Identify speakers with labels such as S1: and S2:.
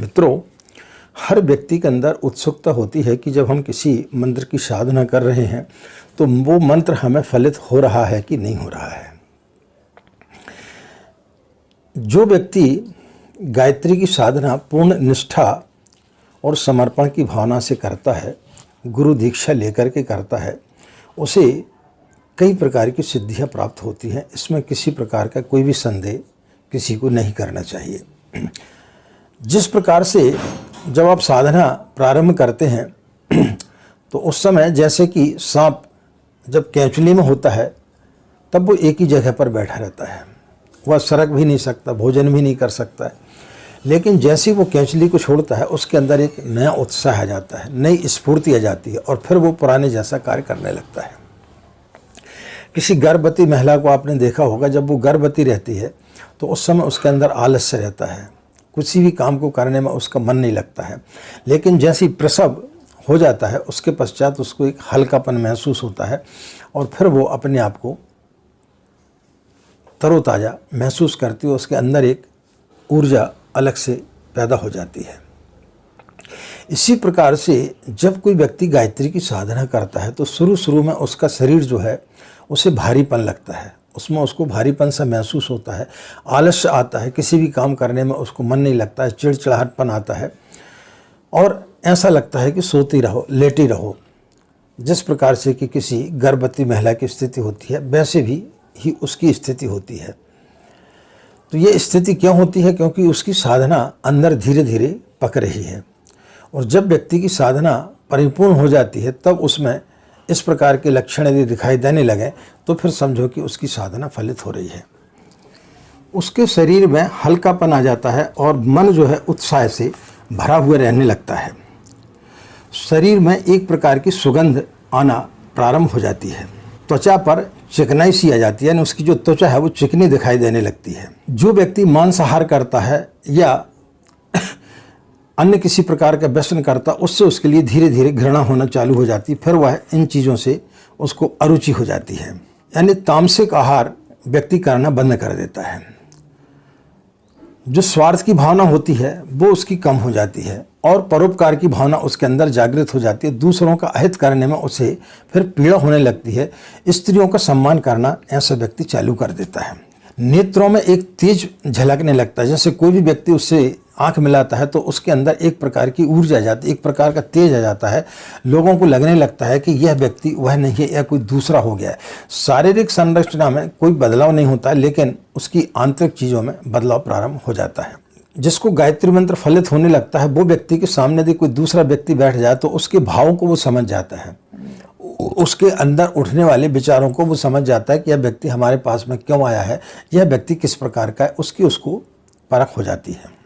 S1: मित्रों, हर व्यक्ति के अंदर उत्सुकता होती है कि जब हम किसी मंत्र की साधना कर रहे हैं तो वो मंत्र हमें फलित हो रहा है कि नहीं हो रहा है। जो व्यक्ति गायत्री की साधना पूर्ण निष्ठा और समर्पण की भावना से करता है, गुरु दीक्षा लेकर के करता है, उसे कई प्रकार की सिद्धियां प्राप्त होती हैं। इसमें किसी प्रकार का कोई भी संदेह किसी को नहीं करना चाहिए। जिस प्रकार से जब आप साधना प्रारंभ करते हैं तो उस समय जैसे कि सांप जब केंचुली में होता है तब वो एक ही जगह पर बैठा रहता है, वह सरक भी नहीं सकता, भोजन भी नहीं कर सकता है। लेकिन जैसे ही वो केंचुली को छोड़ता है उसके अंदर एक नया उत्साह आ जाता है, नई स्फूर्ति आ जाती है और फिर वो पुराने जैसा कार्य करने लगता है। किसी गर्भवती महिला को आपने देखा होगा, जब वो गर्भवती रहती है तो उस समय उसके अंदर आलस्य रहता है, किसी भी काम को करने में उसका मन नहीं लगता है। लेकिन जैसे ही प्रसव हो जाता है उसके पश्चात उसको एक हल्कापन महसूस होता है और फिर वो अपने आप को तरोताज़ा महसूस करती है, उसके अंदर एक ऊर्जा अलग से पैदा हो जाती है। इसी प्रकार से जब कोई व्यक्ति गायत्री की साधना करता है तो शुरू में उसका शरीर जो है उसे भारीपन लगता है, उसमें उसको भारीपन सा महसूस होता है, आलस्य आता है, किसी भी काम करने में उसको मन नहीं लगता है, चिड़चिड़ाहटपन आता है और ऐसा लगता है कि सोती रहो, लेटी रहो। जिस प्रकार से कि किसी गर्भवती महिला की स्थिति होती है वैसे भी ही उसकी स्थिति होती है। तो ये स्थिति क्यों होती है? क्योंकि उसकी साधना अंदर धीरे धीरे पक रही है और जब व्यक्ति की साधना परिपूर्ण हो जाती है तब उसमें इस प्रकार के लक्षण यदि दिखाई देने लगे तो फिर समझो कि उसकी साधना फलित हो रही है। उसके शरीर में हल्कापन आ जाता है और मन जो है उत्साह से भरा हुआ रहने लगता है। शरीर में एक प्रकार की सुगंध आना प्रारंभ हो जाती है, त्वचा पर चिकनाई सी आ जाती है, यानी उसकी जो त्वचा है वो चिकनी दिखाई देने लगती है। जो व्यक्ति मांसाहार करता है या अन्य किसी प्रकार का व्यसन करता, उससे उसके लिए धीरे धीरे घृणा होना चालू हो जाती, फिर वह इन चीज़ों से उसको अरुचि हो जाती है, यानी तामसिक आहार व्यक्ति करना बंद कर देता है। जो स्वार्थ की भावना होती है वो उसकी कम हो जाती है और परोपकार की भावना उसके अंदर जागृत हो जाती है। दूसरों का अहित करने में उसे फिर पीड़ा होने लगती है। स्त्रियों का सम्मान करना ऐसा व्यक्ति चालू कर देता है। नेत्रों में एक तेज झलकने लगता है, जैसे कोई भी व्यक्ति उससे आंख मिलाता है तो उसके अंदर एक प्रकार की ऊर्जा आ जाती है, एक प्रकार का तेज आ जाता है। लोगों को लगने लगता है कि यह व्यक्ति वह नहीं है, यह कोई दूसरा हो गया है। शारीरिक संरचना में कोई बदलाव नहीं होता लेकिन उसकी आंतरिक चीज़ों में बदलाव प्रारंभ हो जाता है। जिसको गायत्री मंत्र फलित होने लगता है वो व्यक्ति के सामने यदि कोई दूसरा व्यक्ति बैठ जाए तो उसके भावों को वो समझ जाता है, उसके अंदर उठने वाले विचारों को वो समझ जाता है कि यह व्यक्ति हमारे पास में क्यों आया है, यह व्यक्ति किस प्रकार का है, उसकी उसको परख हो जाती है।